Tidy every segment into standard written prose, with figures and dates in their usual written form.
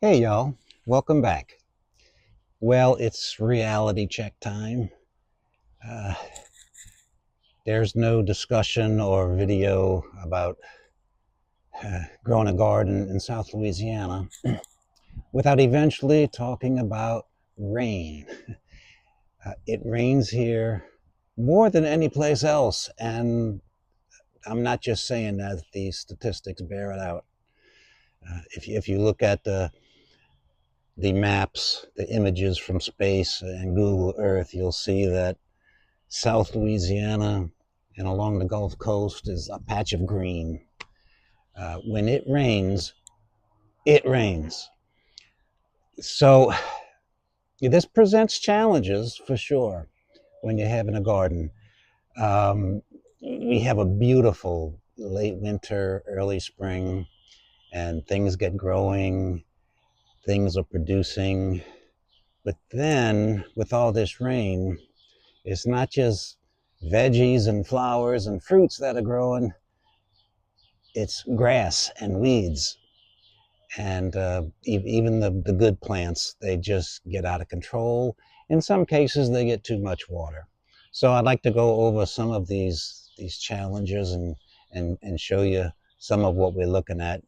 Hey y'all, welcome back. Well, it's reality check time. Uh, there's no discussion or video about growing a garden in South Louisiana without eventually talking about rain. It rains here more than any place else, and I'm not just saying that, the statistics bear it out. If you look at the maps, the images from space and Google Earth, you'll see that South Louisiana and along the Gulf Coast is a patch of green. When it rains, it rains. So this presents challenges for sure when you're having a garden. We have a beautiful late winter, early spring, and things get growing, things are producing. But then, with all this rain, it's not just veggies and flowers and fruits that are growing, it's grass and weeds. And even the good plants, they just get out of control. In some cases, they get too much water. So I'd like to go over some of these challenges and show you some of what we're looking at.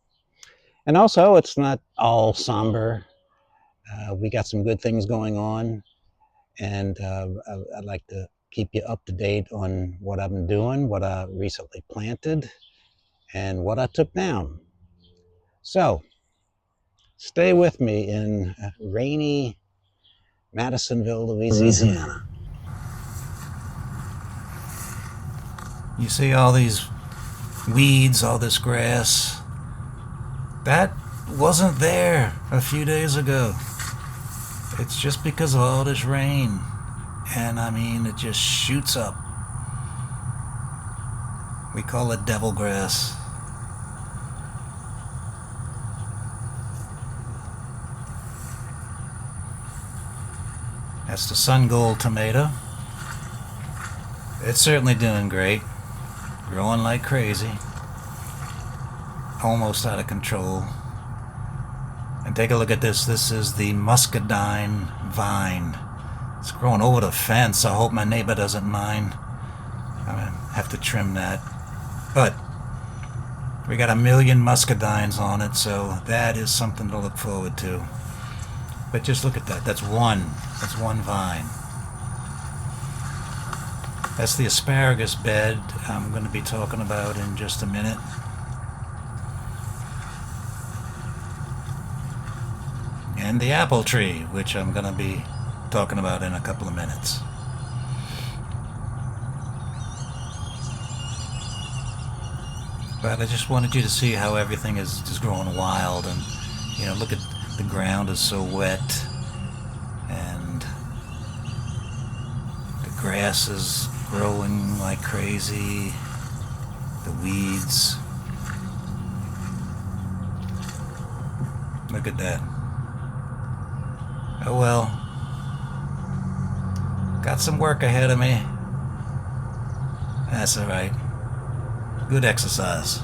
And also, it's not all somber. We got some good things going on, and I'd like to keep you up to date on what I've been doing, what I recently planted, and what I took down. So stay with me in rainy Madisonville, Louisiana. You see all these weeds, all this grass. That wasn't there a few days ago. It's just because of all this rain. And I mean, it just shoots up. We call it devil grass. That's the sun gold tomato. It's certainly doing great. Growing like crazy. Almost out of control. And take a look at this. This is the muscadine vine. It's growing over the fence. I hope my neighbor doesn't mind. I have to trim that. But we got 1,000,000 muscadines on it, so that is something to look forward to. But just look at that. That's one. That's one vine. That's the asparagus bed I'm going to be talking about in just a minute. And the apple tree, which I'm going to be talking about in a couple of minutes. But I just wanted you to see how everything is just growing wild. And, look at the ground is so wet. And the grass is growing like crazy. The weeds. Look at that. Oh well. Got some work ahead of me. That's alright. Good exercise.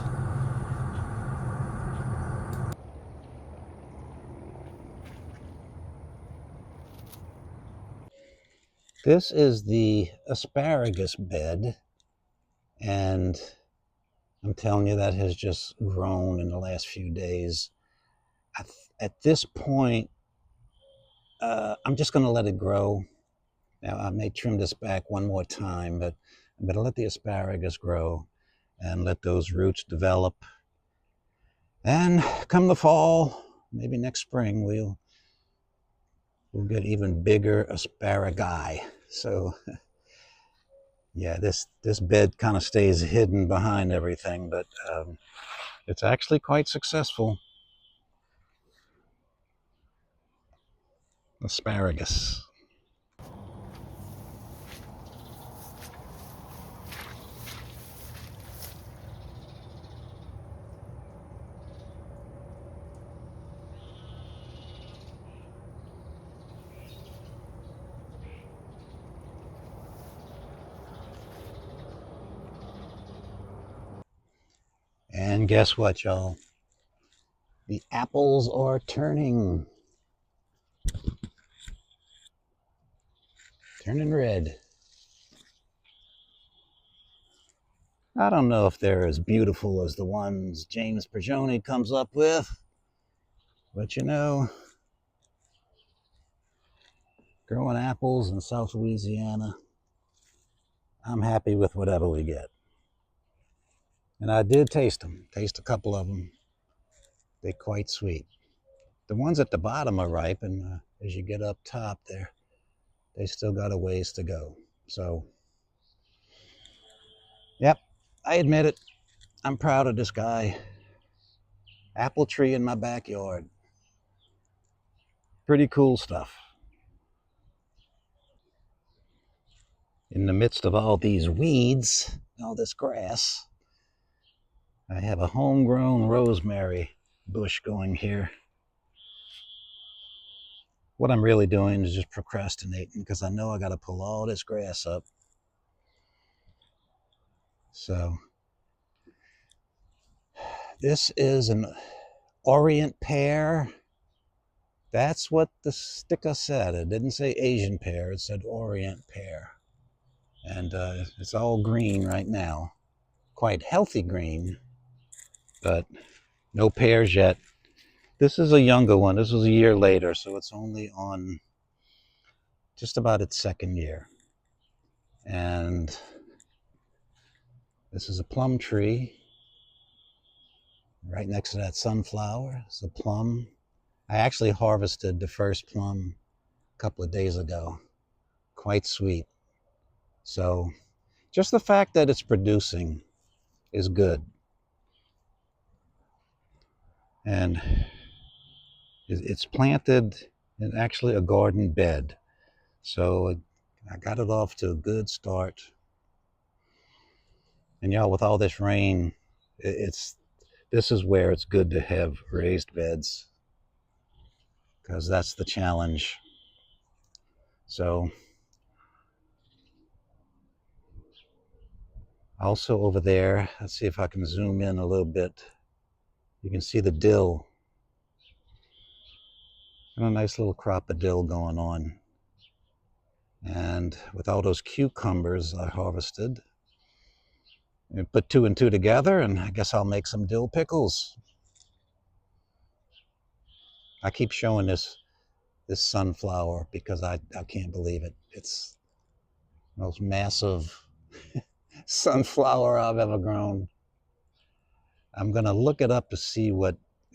This is the asparagus bed, and I'm telling you, that has just grown in the last few days. At this point, I'm just going to let it grow. Now, I may trim this back one more time, but I'm going to let the asparagus grow and let those roots develop. And come the fall, maybe next spring, we'll get even bigger asparagi. So yeah, this bed kind of stays hidden behind everything, but it's actually quite successful. Asparagus. And guess what, y'all? The apples are turning red. I don't know if they're as beautiful as the ones James Perjoni comes up with, but you know, growing apples in South Louisiana, I'm happy with whatever we get. And I did taste a couple of them. They're quite sweet. The ones at the bottom are ripe, and as you get up top there, they still got a ways to go. So, yep, I admit it. I'm proud of this guy. Apple tree in my backyard. Pretty cool stuff. In the midst of all these weeds, all this grass, I have a homegrown rosemary bush going here. What I'm really doing is just procrastinating because I know I got to pull all this grass up. So this is an Orient pear. That's what the sticker said. It didn't say Asian pear, it said Orient pear. And it's all green right now. Quite healthy green, but no pears yet. This is a younger one. This was a year later, so it's only on just about its second year. And this is a plum tree. Right next to that sunflower is a plum. I actually harvested the first plum a couple of days ago. Quite sweet. So just the fact that it's producing is good. And it's planted in actually a garden bed. So I got it off to a good start. And y'all, with all this rain, this is where it's good to have raised beds, because that's the challenge. So also over there, let's see if I can zoom in a little bit. You can see the dill. And a nice little crop of dill going on. And with all those cucumbers I harvested, I put 2 and 2 together, and I guess I'll make some dill pickles. I keep showing this sunflower because I can't believe it. It's the most massive sunflower I've ever grown. I'm gonna look it up to see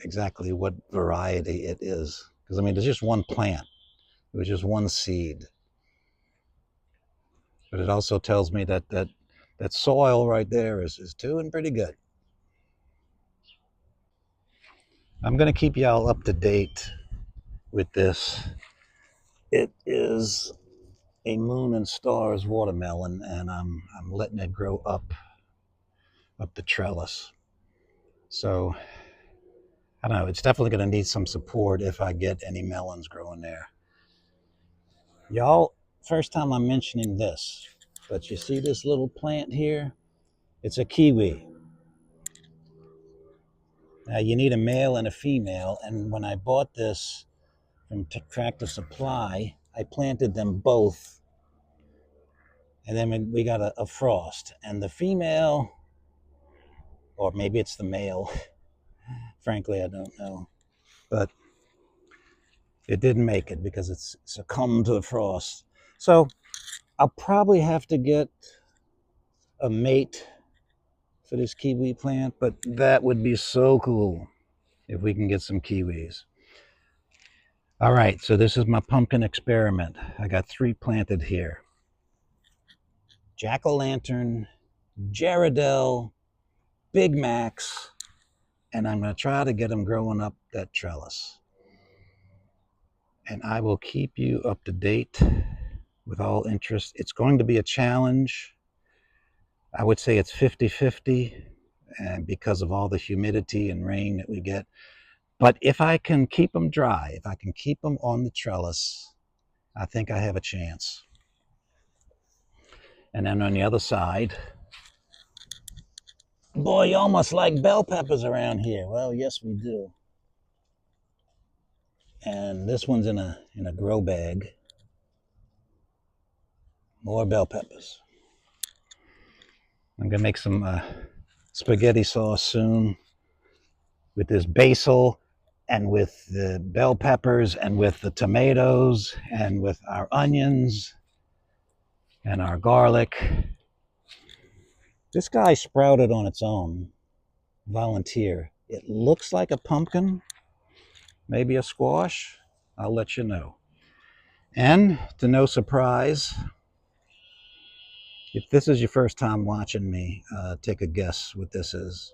exactly what variety it is. Because I mean, there's just one plant. It was just one seed. But it also tells me that soil right there is doing pretty good. I'm gonna keep y'all up to date with this. It is a Moon and Stars watermelon, and I'm letting it grow up the trellis. So I don't know, it's definitely going to need some support if I get any melons growing there. Y'all, first time I'm mentioning this, but you see this little plant here? It's a kiwi. Now you need a male and a female, and when I bought this from Tractor Supply, I planted them both, and then we got a frost, and the female, or maybe it's the male, frankly I don't know, but it didn't make it because it's succumbed to the frost. So I'll probably have to get a mate for this kiwi plant, but that would be so cool if we can get some kiwis. All right, so this is my pumpkin experiment. I got 3 planted here. Jack-o'-lantern, Jarradell, Big Macs, and I'm going to try to get them growing up that trellis. And I will keep you up to date with all interest. It's going to be a challenge. I would say it's 50-50, and because of all the humidity and rain that we get. But if I can keep them dry, if I can keep them on the trellis, I think I have a chance. And then on the other side, boy, you almost like bell peppers around here. Well, yes, we do. And this one's in a grow bag. More bell peppers. I'm gonna make some spaghetti sauce soon with this basil and with the bell peppers and with the tomatoes and with our onions and our garlic. This guy sprouted on its own. Volunteer. It looks like a pumpkin, maybe a squash. I'll let you know. And to no surprise, if this is your first time watching me, take a guess what this is.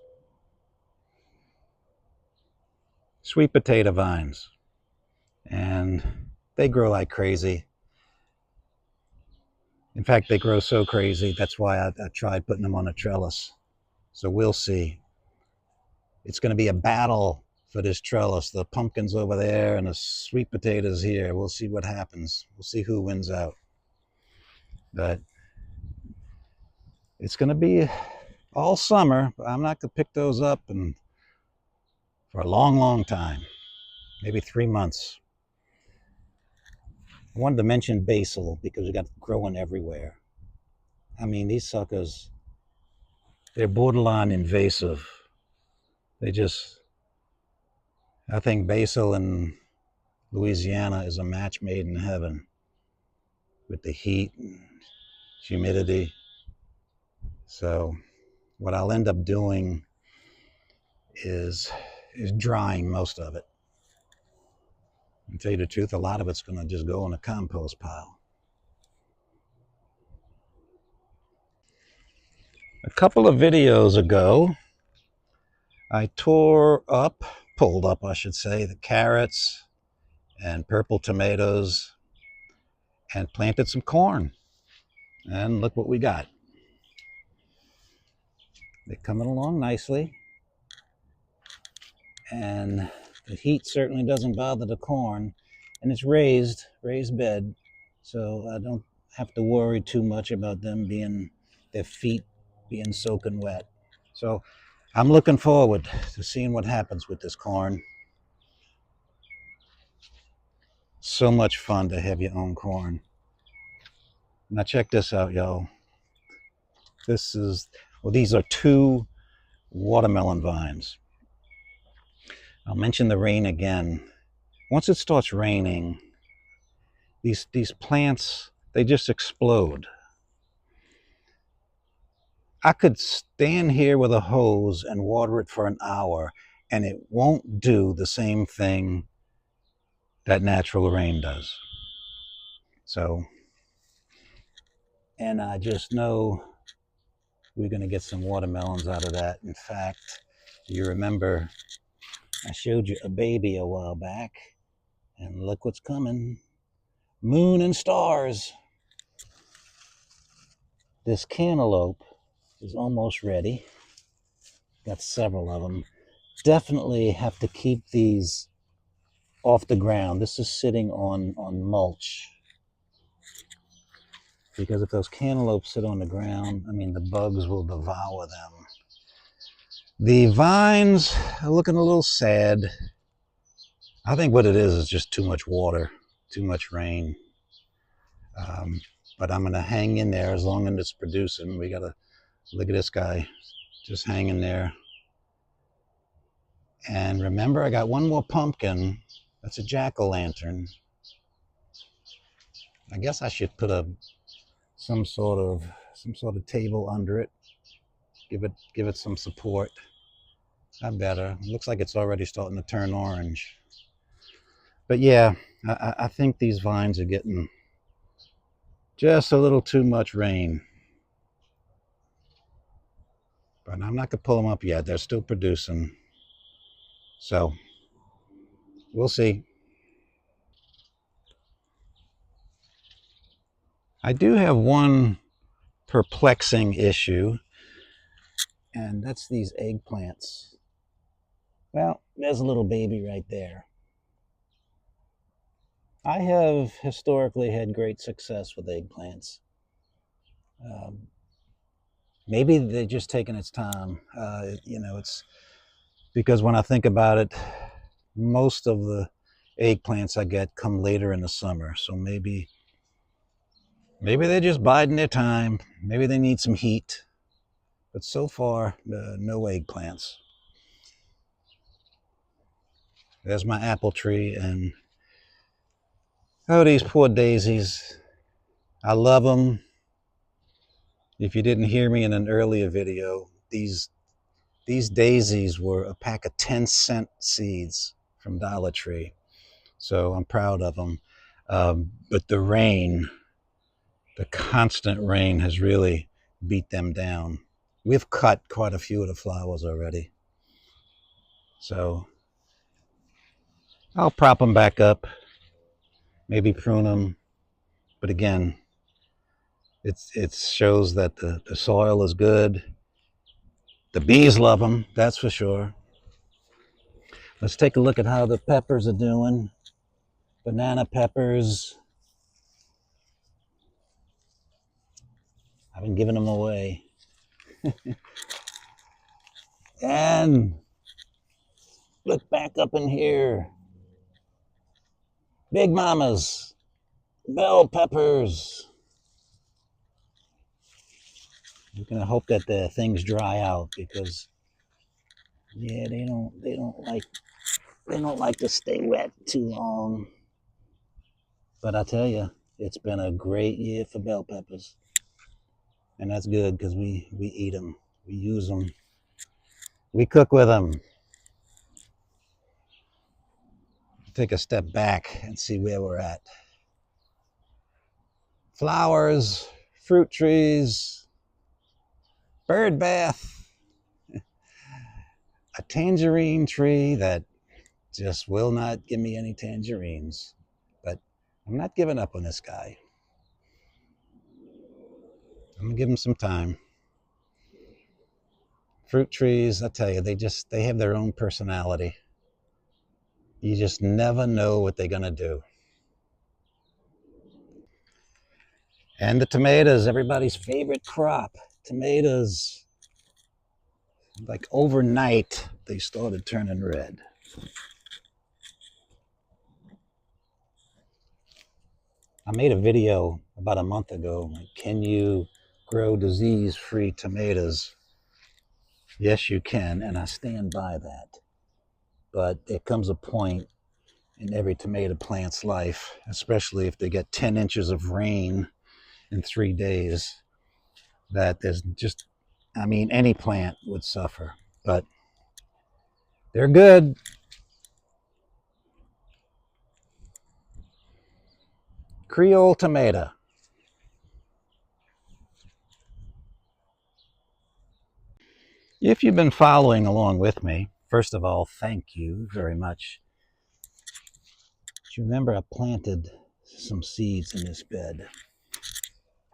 Sweet potato vines. And they grow like crazy. In fact, they grow so crazy, that's why I tried putting them on a trellis. So we'll see. It's going to be a battle for this trellis. The pumpkin's over there and the sweet potatoes here. We'll see what happens. We'll see who wins out. But it's going to be all summer. But I'm not going to pick those up and for a long, long time. Maybe 3 months. I wanted to mention basil because we got growing everywhere. I mean, these suckers, they're borderline invasive. I think basil in Louisiana is a match made in heaven with the heat and humidity. So what I'll end up doing is drying most of it. And to tell you the truth, a lot of it's going to just go in a compost pile. A couple of videos ago, I pulled up, I should say, the carrots and purple tomatoes and planted some corn. And look what we got. They're coming along nicely. And the heat certainly doesn't bother the corn. And it's raised bed. So I don't have to worry too much about their feet being soaking wet. So I'm looking forward to seeing what happens with this corn. So much fun to have your own corn. Now check this out, y'all. These are 2 watermelon vines. I'll mention the rain again. Once it starts raining, these plants, they just explode. I could stand here with a hose and water it for an hour, and it won't do the same thing that natural rain does. So, and I just know we're going to get some watermelons out of that. In fact, you remember I showed you a baby a while back, and look what's coming. Moon and stars. This cantaloupe is almost ready. Got several of them. Definitely have to keep these off the ground. This is sitting on mulch. Because if those cantaloupes sit on the ground, I mean, the bugs will devour them. The vines are looking a little sad. I think what it is just too much water, too much rain. But I'm going to hang in there as long as it's producing. We got to look at this guy just hanging there. And remember, I got one more pumpkin. That's a jack-o'-lantern. I guess I should put some sort of table under it. Give it some support. Not better. It looks like it's already starting to turn orange. But yeah, I think these vines are getting just a little too much rain. But I'm not going to pull them up yet. They're still producing. So we'll see. I do have one perplexing issue, and that's these eggplants. Well, there's a little baby right there. I have historically had great success with eggplants. Maybe they're just taking its time. It's because when I think about it, most of the eggplants I get come later in the summer. So maybe they're just biding their time. Maybe they need some heat. But so far, no eggplants. There's my apple tree, and oh, these poor daisies. I love them. If you didn't hear me in an earlier video, these daisies were a pack of 10-cent seeds from Dollar Tree. So I'm proud of them. But the rain, the constant rain has really beat them down. We've cut quite a few of the flowers already. So I'll prop them back up, maybe prune them. But again, it shows that the soil is good. The bees love them, that's for sure. Let's take a look at how the peppers are doing. Banana peppers. I've been giving them away. And look back up in here. Big mamas. Bell peppers. We're gonna hope that the things dry out because yeah, they don't like to stay wet too long. But I tell you, it's been a great year for bell peppers. And that's good because we eat them, we use them, we cook with them. Take a step back and see where we're at. Flowers, fruit trees, bird bath, a tangerine tree that just will not give me any tangerines. But I'm not giving up on this guy. I'm gonna give him some time. Fruit trees, I tell you, they have their own personality. You just never know what they're gonna do. And the tomatoes, everybody's favorite crop. Tomatoes, like overnight, they started turning red. I made a video about a month ago, like, can you grow disease-free tomatoes? Yes, you can, and I stand by that. But there comes a point in every tomato plant's life, especially if they get 10 inches of rain in 3 days, that there's just, I mean, any plant would suffer. But they're good. Creole tomato. If you've been following along with me, first of all, thank you very much. Do you remember I planted some seeds in this bed?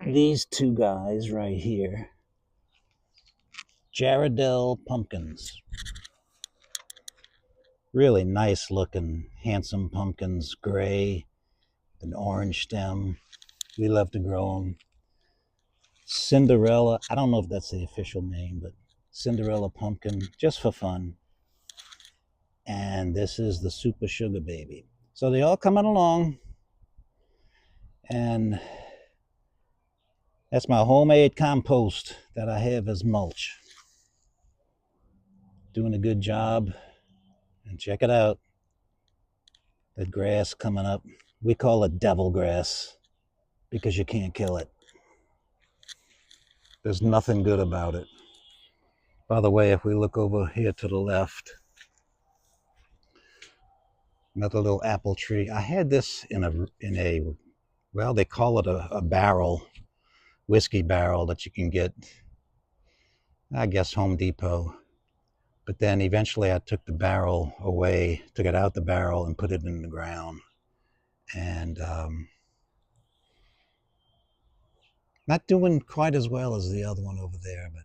These two guys right here, Jarrahdale pumpkins. Really nice looking, handsome pumpkins, gray, an orange stem. We love to grow them. Cinderella, I don't know if that's the official name, but Cinderella pumpkin, just for fun. And this is the Super Sugar Baby. So they all coming along. And that's my homemade compost that I have as mulch. Doing a good job. And check it out. That grass coming up. We call it devil grass because you can't kill it. There's nothing good about it. By the way, if we look over here to the left, another little apple tree. I had this in a well, they call it a barrel, whiskey barrel that you can get, I guess, Home Depot. But then eventually I took the barrel away, took it out the barrel and put it in the ground. And not doing quite as well as the other one over there, but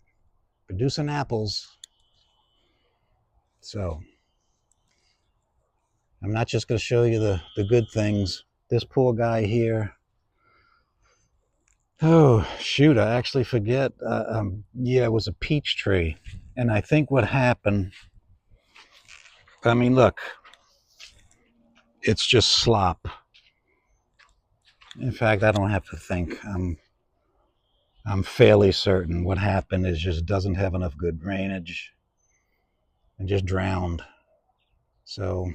producing apples. So I'm not just going to show you the good things. This poor guy here. Oh, shoot, I actually forget. Yeah, it was a peach tree. And I think what happened, I mean, look, it's just slop. In fact, I don't have to think. I'm fairly certain what happened is just doesn't have enough good drainage and just drowned. So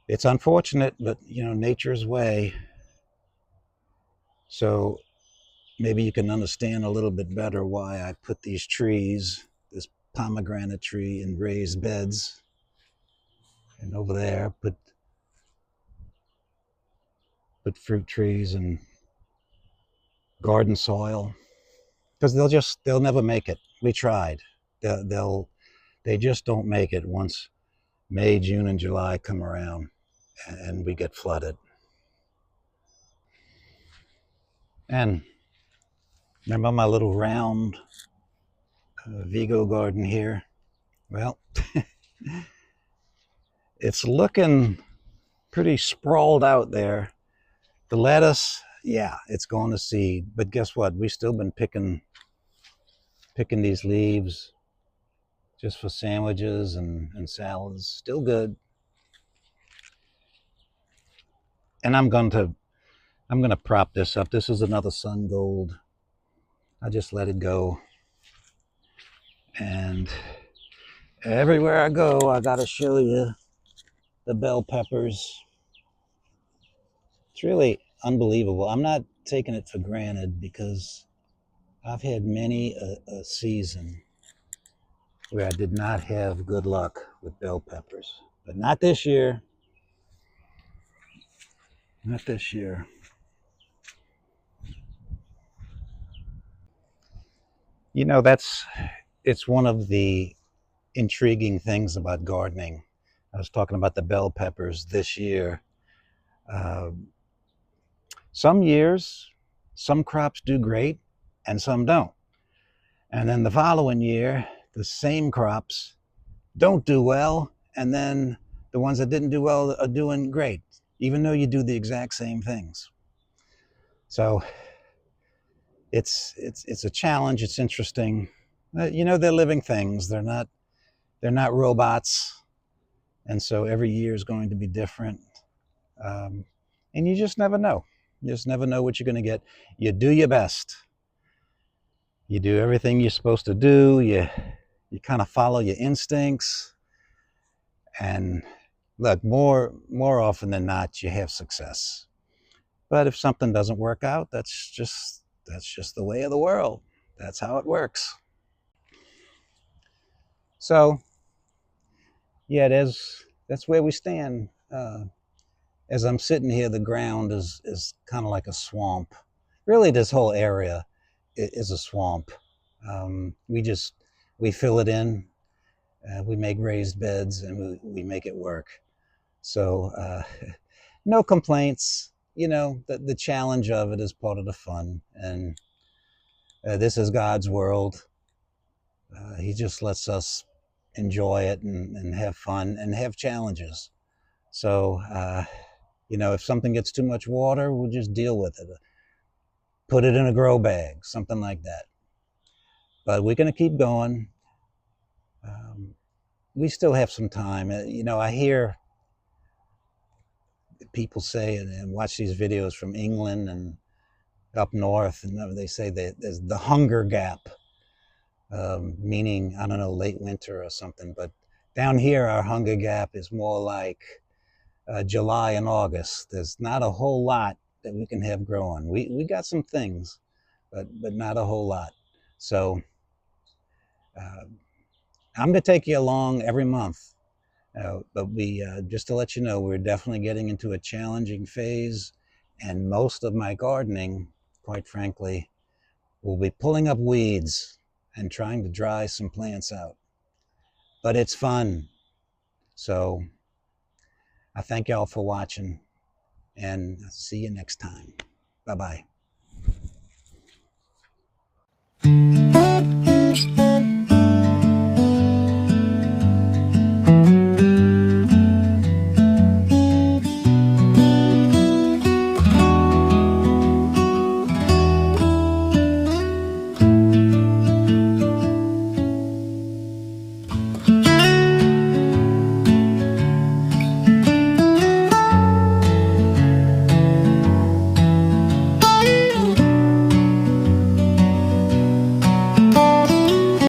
it's unfortunate, but nature's way. So maybe you can understand a little bit better why I put these trees, this pomegranate tree, in raised beds, and over there put fruit trees and garden soil, because they'll never make it. We tried. They just don't make it once May, June, and July come around, and we get flooded. And remember my little round Vigo garden here? Well, it's looking pretty sprawled out there. The lettuce, yeah, it's going to seed, but guess what? We've still been picking these leaves just for sandwiches and salads. Still good. And I'm gonna prop this up. This is another sun gold. I just let it go. And everywhere I go, I gotta show you the bell peppers. It's really unbelievable. I'm not taking it for granted because I've had many a season where I did not have good luck with bell peppers. But not this year. Not this year. It's one of the intriguing things about gardening. I was talking about the bell peppers this year. Uh, some years, some crops do great and some don't. And then the following year, the same crops don't do well, and then the ones that didn't do well are doing great, even though you do the exact same things. So it's a challenge. It's interesting. They're living things. They're not robots, and so every year is going to be different. And you just never know. You just never know what you're going to get. You do your best. You do everything you're supposed to do. You kind of follow your instincts, and look, more often than not, you have success. But if something doesn't work out, that's just the way of the world. That's how it works. So, yeah, that's where we stand. As I'm sitting here, the ground is kind of like a swamp. Really, this whole area is a swamp. We fill it in. We make raised beds, and we make it work. So no complaints. The challenge of it is part of the fun, and this is God's world. He just lets us enjoy it and have fun and have challenges. So if something gets too much water, we'll just deal with it. Put it in a grow bag, something like that. But we're going to keep going. We still have some time. I hear people say and watch these videos from England and up north, and they say that there's the hunger gap, meaning, I don't know, late winter or something. But down here, our hunger gap is more like July and August. There's not a whole lot that we can have growing. We got some things, but not a whole lot. So I'm going to take you along every month. But we just to let you know, we're definitely getting into a challenging phase, and most of my gardening, quite frankly, will be pulling up weeds and trying to dry some plants out. But it's fun. So I thank y'all for watching, and I'll see you next time. Bye-bye.